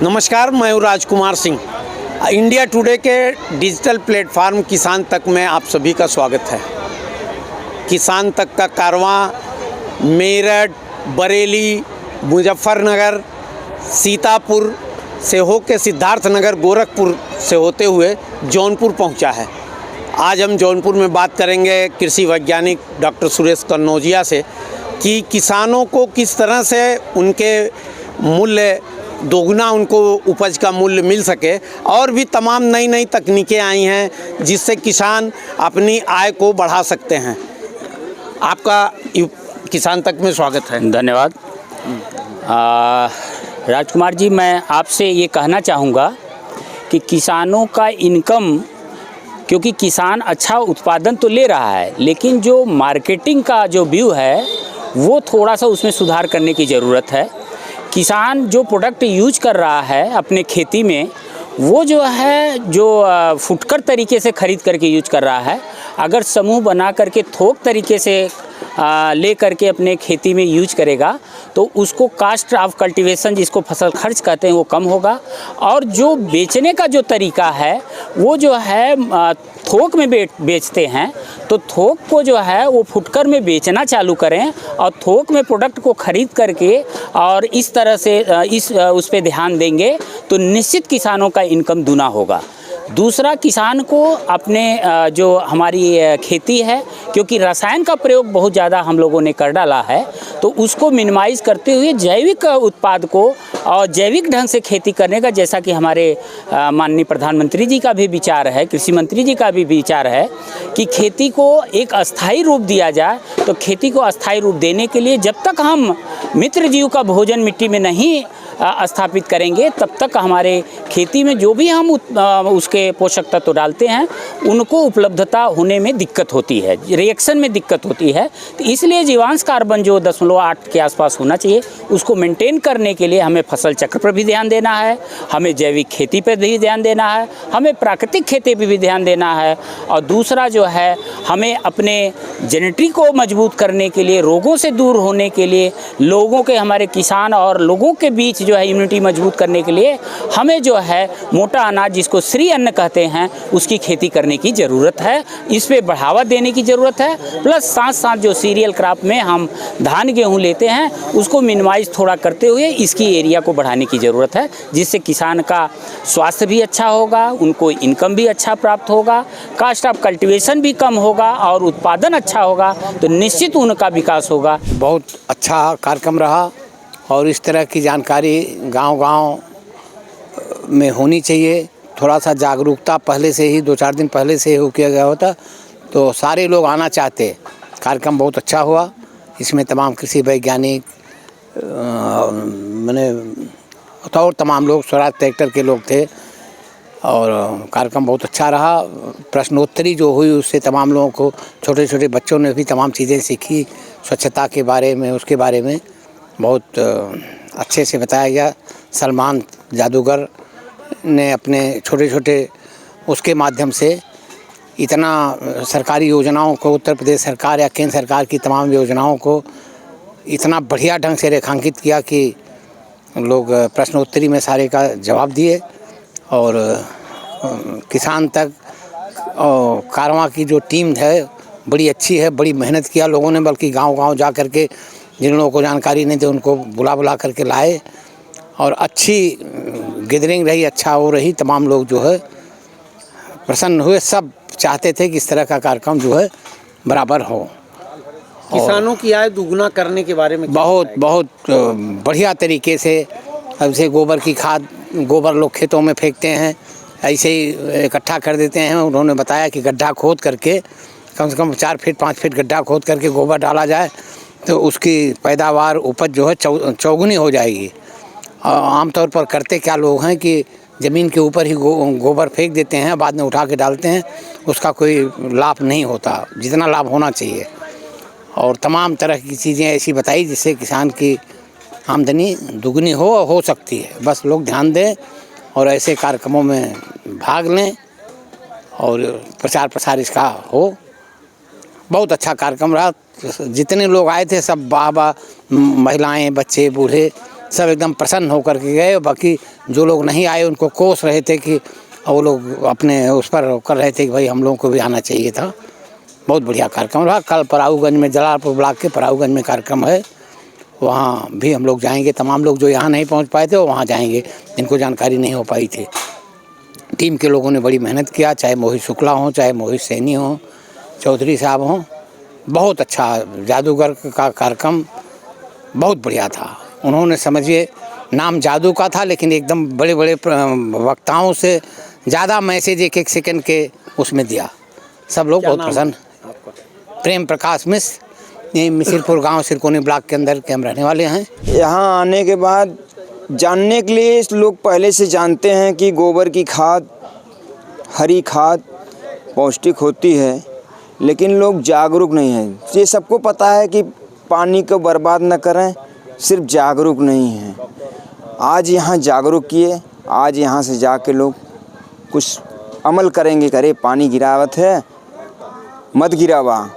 नमस्कार, मैं हूँ राजकुमार सिंह। इंडिया टुडे के डिजिटल प्लेटफार्म किसान तक में आप सभी का स्वागत है। किसान तक का कारवां मेरठ, बरेली, मुजफ्फरनगर, सीतापुर से होकर सिद्धार्थनगर, गोरखपुर से होते हुए जौनपुर पहुंचा है। आज हम जौनपुर में बात करेंगे कृषि वैज्ञानिक डॉक्टर सुरेश कन्नौजिया से कि किसानों को किस तरह से उनके मूल्य दोगुना उनको उपज का मूल्य मिल सके, और भी तमाम नई नई तकनीकें आई हैं जिससे किसान अपनी आय को बढ़ा सकते हैं। आपका किसान तक में स्वागत है। धन्यवाद। राजकुमार जी, मैं आपसे ये कहना चाहूँगा कि किसानों का इनकम, क्योंकि किसान अच्छा उत्पादन तो ले रहा है, लेकिन जो मार्केटिंग का जो व्यू है वो थोड़ा सा उसमें सुधार करने की ज़रूरत है। किसान जो प्रोडक्ट यूज कर रहा है अपने खेती में, वो जो है जो फुटकर तरीके से ख़रीद करके यूज कर रहा है। अगर समूह बना करके थोक तरीके से ले करके अपने खेती में यूज करेगा तो उसको कास्ट ऑफ कल्टीवेशन, जिसको फसल खर्च कहते हैं, वो कम होगा। और जो बेचने का जो तरीका है वो जो है थोक में बेचते हैं, तो थोक को जो है वो फुटकर में बेचना चालू करें और थोक में प्रोडक्ट को ख़रीद करके और इस तरह से उस पर ध्यान देंगे तो निश्चित किसानों का इनकम दूना होगा। दूसरा, किसान को अपने जो हमारी खेती है, क्योंकि रसायन का प्रयोग बहुत ज़्यादा हम लोगों ने कर डाला है, तो उसको मिनिमाइज़ करते हुए जैविक उत्पाद को और जैविक ढंग से खेती करने का, जैसा कि हमारे माननीय प्रधानमंत्री जी का भी विचार है, कृषि मंत्री जी का भी विचार है कि खेती को एक अस्थायी रूप दिया जाए। तो खेती को अस्थायी रूप देने के लिए जब तक हम मित्र जीव का भोजन मिट्टी में नहीं स्थापित करेंगे, तब तक हमारे खेती में जो भी हम उसके पोषक तत्व डालते हैं उनको उपलब्धता होने में दिक्कत होती है, रिएक्शन में दिक्कत होती है। तो इसलिए जीवांश कार्बन जो 0.8 के आसपास होना चाहिए, उसको मेंटेन करने के लिए हमें फसल चक्र पर भी ध्यान देना है, हमें जैविक खेती पर भी ध्यान देना है, हमें प्राकृतिक खेती पर भी ध्यान देना है। और दूसरा जो है, हमें अपने जेनेटिक को मजबूत करने के लिए, रोगों से दूर होने के लिए, लोगों के, हमारे किसान और लोगों के बीच जो है इम्यूनिटी मजबूत करने के लिए हमें जो है मोटा अनाज, जिसको श्री अन्न कहते हैं, उसकी खेती करने की ज़रूरत है। इस पे बढ़ावा देने की ज़रूरत है। प्लस साथ साथ जो सीरियल क्रॉप में हम धान गेहूँ लेते हैं उसको मिनिमाइज़ थोड़ा करते हुए इसकी एरिया को बढ़ाने की ज़रूरत है, जिससे किसान का स्वास्थ्य भी अच्छा होगा, उनको इनकम भी अच्छा प्राप्त होगा, कास्ट ऑफ कल्टीवेशन भी कम होगा और उत्पादन अच्छा होगा, तो निश्चित उनका विकास होगा। बहुत अच्छा कार्यक्रम रहा और इस तरह की जानकारी गांव-गांव में होनी चाहिए। थोड़ा सा जागरूकता पहले से ही 2-4 दिन पहले से ही किया गया होता तो सारे लोग आना चाहते। कार्यक्रम बहुत अच्छा हुआ। इसमें तमाम कृषि वैज्ञानिक और तमाम लोग, स्वराज ट्रैक्टर के लोग थे और कार्यक्रम बहुत अच्छा रहा। प्रश्नोत्तरी जो हुई उससे तमाम लोगों को, छोटे छोटे बच्चों ने भी तमाम चीज़ें सीखी, स्वच्छता के बारे में, उसके बारे में बहुत अच्छे से बताया गया। सलमान जादूगर ने अपने छोटे छोटे उसके माध्यम से इतना सरकारी योजनाओं को, उत्तर प्रदेश सरकार या केंद्र सरकार की तमाम योजनाओं को इतना बढ़िया ढंग से रेखांकित किया कि लोग प्रश्नोत्तरी में सारे का जवाब दिए। और किसान तक और कारवां की जो टीम है बड़ी अच्छी है, बड़ी मेहनत किया लोगों ने, बल्कि गांव-गांव जा कर के जिन लोगों को जानकारी नहीं थी उनको बुला करके लाए और अच्छी गैदरिंग रही, अच्छा हो रही। तमाम लोग जो है प्रसन्न हुए। सब चाहते थे कि इस तरह का कार्यक्रम जो है बराबर हो। किसानों की आय दुगुना करने के बारे में बहुत बढ़िया तरीके से, ऐसे गोबर की खाद, गोबर लोग खेतों में फेंकते हैं, ऐसे ही इकट्ठा कर देते हैं। उन्होंने बताया कि गड्ढा खोद करके कम से कम 4 फीट 5 फीट गड्ढा खोद करके गोबर डाला जाए तो उसकी पैदावार, उपज जो है चौगुनी हो जाएगी। आमतौर पर करते क्या लोग हैं कि ज़मीन के ऊपर ही गोबर फेंक देते हैं, बाद में उठा के डालते हैं, उसका कोई लाभ नहीं होता जितना लाभ होना चाहिए। और तमाम तरह की चीज़ें ऐसी बताई जिससे किसान की आमदनी दुगनी हो सकती है। बस लोग ध्यान दें और ऐसे कार्यक्रमों में भाग लें और प्रचार प्रसार इसका हो। बहुत अच्छा कार्यक्रम रहा। जितने लोग आए थे सब बाबा, महिलाएं, बच्चे, बूढ़े सब एकदम प्रसन्न होकर के गए। बाकी जो लोग नहीं आए उनको कोस रहे थे कि वो लोग अपने उस पर कर रहे थे कि भाई हम लोगों को भी आना चाहिए था। बहुत बढ़िया कार्यक्रम रहा। कल पराऊगंज में, जलालपुर ब्लॉक के पराऊगंज में कार्यक्रम है, वहाँ भी हम लोग जाएंगे। तमाम लोग जो यहाँ नहीं पहुँच पाए थे वो वहाँ जाएंगे, जिनको जानकारी नहीं हो पाई थी। टीम के लोगों ने बड़ी मेहनत किया, चाहे मोहित शुक्ला हो, चाहे मोहित सैनी हो, चौधरी साहब हों। बहुत अच्छा जादूगर का कार्यक्रम बहुत बढ़िया था। उन्होंने समझिए नाम जादू का था, लेकिन एकदम बड़े बड़े वक्ताओं से ज़्यादा मैसेज एक एक सेकंड के उसमें दिया। सब लोग बहुत प्रसन्न। प्रेम प्रकाश मिश्र, ये मिसिरपुर गांव सिरकोनी ब्लॉक के अंदर के हम रहने वाले हैं। यहाँ आने के बाद जानने के लिए लोग पहले से जानते हैं कि गोबर की खाद, हरी खाद पौष्टिक होती है, लेकिन लोग जागरूक नहीं हैं। ये सबको पता है कि पानी को बर्बाद न करें, सिर्फ जागरूक नहीं हैं। आज यहाँ जागरूक किए, आज यहाँ से जाके लोग कुछ अमल करेंगे। करे पानी गिरावत है मत गिरावा,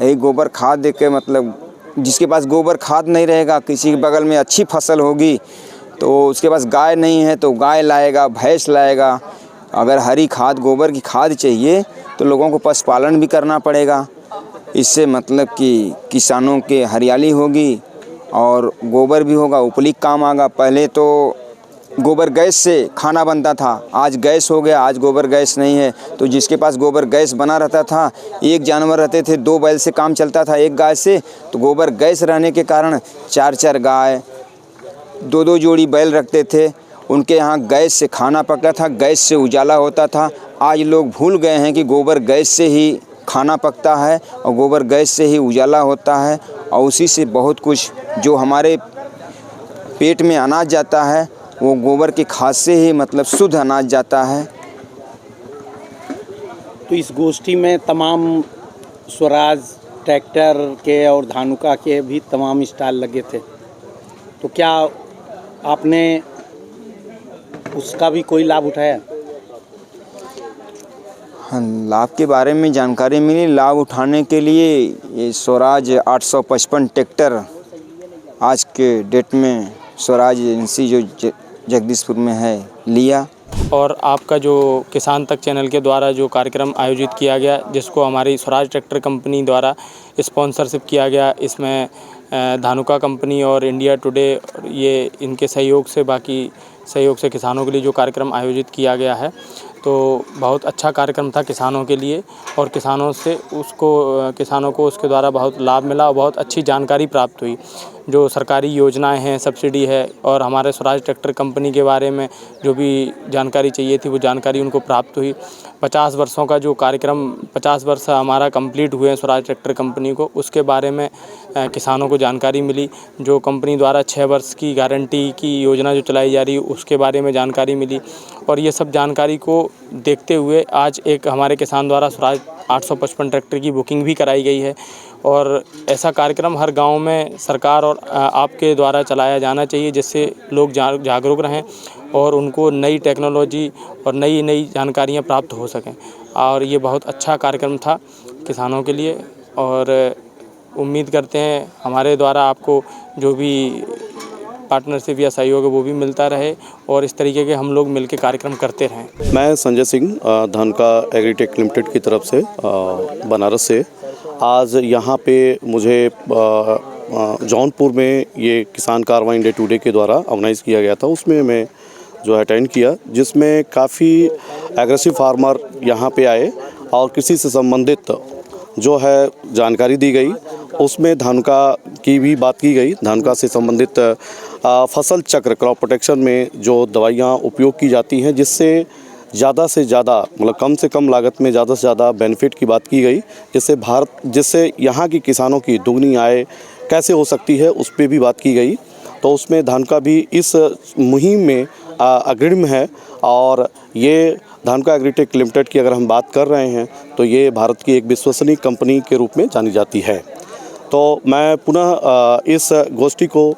यही गोबर खाद दे के, मतलब जिसके पास गोबर खाद नहीं रहेगा, किसी के बगल में अच्छी फसल होगी तो उसके पास गाय नहीं है तो गाय लाएगा, भैंस लाएगा। अगर हरी खाद, गोबर की खाद चाहिए तो लोगों को पशुपालन भी करना पड़ेगा। इससे मतलब कि किसानों के हरियाली होगी और गोबर भी होगा, उपली काम आएगा। पहले तो गोबर गैस से खाना बनता था, आज गैस हो गया, आज गोबर गैस नहीं है। तो जिसके पास गोबर गैस बना रहता था, एक जानवर रहते थे, 2 बैल से काम चलता था एक गाय से, तो गोबर गैस रहने के कारण 4-4 गाय, 2-2 जोड़ी बैल रखते थे। उनके यहाँ गैस से खाना पकता था, गैस से उजाला होता था। आज लोग भूल गए हैं कि गोबर गैस से ही खाना पकता है और गोबर गैस से ही उजाला होता है, और उसी से बहुत कुछ जो हमारे पेट में अनाज जाता है वो गोबर की खाद से ही, मतलब शुद्ध अनाज जाता है। तो इस गोष्ठी में तमाम स्वराज ट्रैक्टर के और धानुका के भी तमाम स्टॉल लगे थे, तो क्या आपने उसका भी कोई लाभ उठाया? हाँ, लाभ के बारे में जानकारी मिली। लाभ उठाने के लिए ये स्वराज 855 ट्रैक्टर आज के डेट में स्वराज एजेंसी जो जगदीशपुर में है लिया। और आपका जो किसान तक चैनल के द्वारा जो कार्यक्रम आयोजित किया गया, जिसको हमारी स्वराज ट्रैक्टर कंपनी द्वारा स्पॉन्सरशिप किया गया, इसमें धानुका कंपनी और इंडिया टुडे ये इनके सहयोग से, बाकी सहयोग से किसानों के लिए जो कार्यक्रम आयोजित किया गया है, तो बहुत अच्छा कार्यक्रम था किसानों के लिए। और किसानों को उसके द्वारा बहुत लाभ मिला और बहुत अच्छी जानकारी प्राप्त हुई। जो सरकारी योजनाएं हैं, सब्सिडी है, और हमारे स्वराज ट्रैक्टर कंपनी के बारे में जो भी जानकारी चाहिए थी वो जानकारी उनको प्राप्त हुई। 50 वर्षों का जो कार्यक्रम, 50 वर्ष हमारा कंप्लीट हुए हैं स्वराज ट्रैक्टर कंपनी को, उसके बारे में किसानों को जानकारी मिली। जो कंपनी द्वारा 6 वर्ष की गारंटी की योजना जो चलाई जा रही है उसके बारे में जानकारी मिली। और ये सब जानकारी को देखते हुए आज एक हमारे किसान द्वारा स्वराज 855 ट्रैक्टर की बुकिंग भी कराई गई है। और ऐसा कार्यक्रम हर गांव में सरकार और आपके द्वारा चलाया जाना चाहिए, जिससे लोग जागरूक रहें और उनको नई टेक्नोलॉजी और नई नई जानकारियां प्राप्त हो सकें। और ये बहुत अच्छा कार्यक्रम था किसानों के लिए, और उम्मीद करते हैं हमारे द्वारा आपको जो भी पार्टनरशिप या सहयोग है वो भी मिलता रहे और इस तरीके के हम लोग मिलकर कार्यक्रम करते रहें। मैं संजय सिंह धानुका एग्रीटेक लिमिटेड की तरफ से बनारस से आज यहाँ पे मुझे जौनपुर में ये किसान कारवां इंडिया टुडे के द्वारा ऑर्गेनाइज़ किया गया था, उसमें मैं जो अटेंड किया, जिसमें काफ़ी एग्रेसिव फार्मर यहाँ पे आए और कृषि से संबंधित जो है जानकारी दी गई। उसमें धानुका की भी बात की गई। धानुका से संबंधित फसल चक्र, क्रॉप प्रोटेक्शन में जो दवाइयाँ उपयोग की जाती हैं, जिससे ज़्यादा से ज़्यादा, मतलब कम से कम लागत में ज़्यादा से ज़्यादा बेनिफिट की बात की गई, जिससे यहाँ की किसानों की दुगनी आय कैसे हो सकती है उस पर भी बात की गई। तो उसमें धानुका भी इस मुहिम में अग्रणी है। और ये धानुका एग्रीटेक लिमिटेड की अगर हम बात कर रहे हैं तो ये भारत की एक विश्वसनीय कंपनी के रूप में जानी जाती है। तो मैं पुनः इस गोष्ठी को,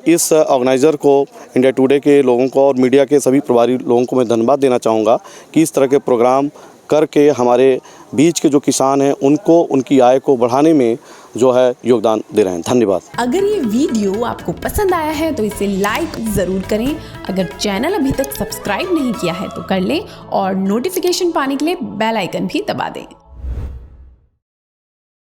इस ऑर्गेनाइज़र को, इंडिया टुडे के लोगों को और मीडिया के सभी प्रभारी लोगों को मैं धन्यवाद देना चाहूँगा कि इस तरह के प्रोग्राम करके हमारे बीच के जो किसान हैं उनको, उनकी आय को बढ़ाने में जो है योगदान दे रहे हैं। धन्यवाद। अगर ये वीडियो आपको पसंद आया है तो इसे लाइक ज़रूर करें। अगर चैनल अभी तक सब्सक्राइब नहीं किया है तो कर लें और नोटिफिकेशन पाने के लिए बेल आइकन भी दबा दें।